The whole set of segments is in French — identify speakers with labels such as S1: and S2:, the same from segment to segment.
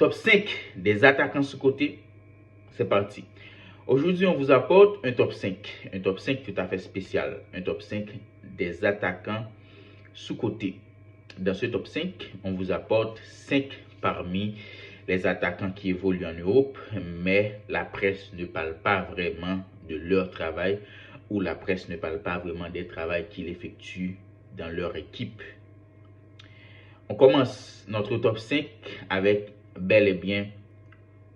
S1: top 5 des attaquants sous-cotés. C'est parti. Aujourd'hui, on vous apporte un top 5. Un top 5 tout à fait spécial. Un top 5 des attaquants sous-cotés. Dans ce top 5, on vous apporte 5 parmi les attaquants qui évoluent en Europe, mais la presse ne parle pas vraiment de leur travail ou la presse ne parle pas vraiment des travaux qu'ils effectuent dans leur équipe. On commence notre top 5 avec bel et bien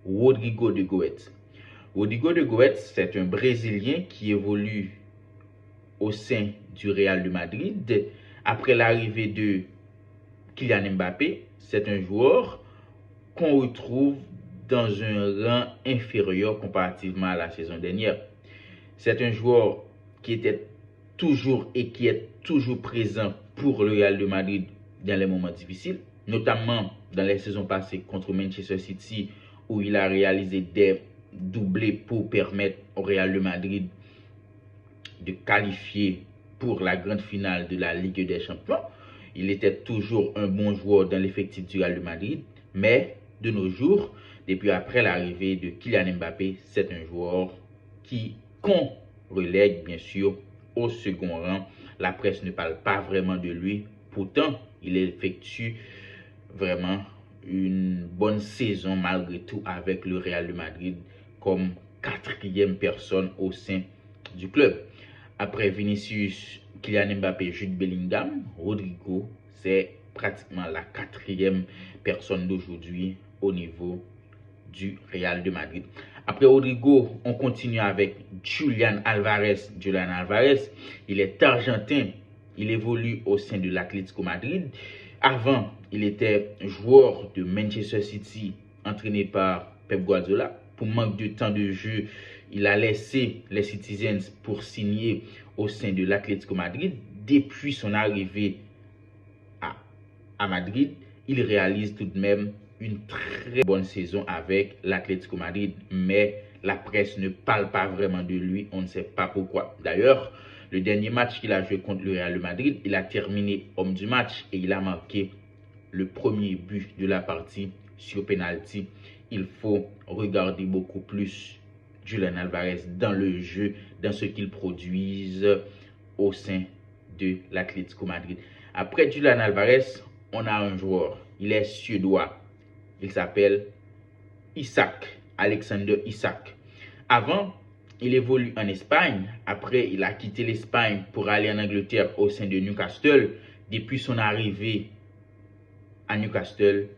S1: Rodrigo de Goetz. Rodrigo de Goetz, c'est un Brésilien qui évolue au sein du Real de Madrid. Après l'arrivée de Kylian Mbappé, c'est un joueur qu'on retrouve dans un rang inférieur comparativement à la saison dernière. C'est un joueur qui était toujours et qui est toujours présent pour le Real de Madrid dans les moments difficiles, notamment dans les saisons passées contre Manchester City où il a réalisé des doublés pour permettre au Real de Madrid de qualifier pour la grande finale de la Ligue des Champions. Il était toujours un bon joueur dans l'effectif du Real de Madrid, mais de nos jours, depuis après l'arrivée de Kylian Mbappé, c'est un joueur qu'on relègue bien sûr au second rang. La presse ne parle pas vraiment de lui, pourtant il effectue vraiment une bonne saison malgré tout avec le Real de Madrid comme quatrième personne au sein du club. Après Vinicius, Kylian Mbappé, Jude Bellingham, Rodrigo, c'est pratiquement la quatrième personne d'aujourd'hui au niveau du Real de Madrid. Après Rodrigo, on continue avec Julián Álvarez. Julián Álvarez, il est argentin. Il évolue au sein de l'Atlético Madrid. Avant, il était joueur de Manchester City, entraîné par Pep Guardiola. Pour manque de temps de jeu, il a laissé les Citizens pour signer au sein de l'Atlético Madrid. Depuis son arrivée à Madrid, il réalise tout de même une très bonne saison avec l'Atlético Madrid, mais la presse ne parle pas vraiment de lui, on ne sait pas pourquoi. D'ailleurs, le dernier match qu'il a joué contre le Real de Madrid, il a terminé homme du match et il a marqué le premier but de la partie sur penalty. Il faut regarder beaucoup plus Julián Álvarez dans le jeu, dans ce qu'il produise au sein de l'Atlético Madrid. Après Julián Álvarez, on a un joueur, il est suédois. Il s'appelle Alexander Isak. Avant, il évolue en Espagne. Après, il a quitté l'Espagne pour aller en Angleterre au sein de Newcastle. Depuis son arrivée à Newcastle,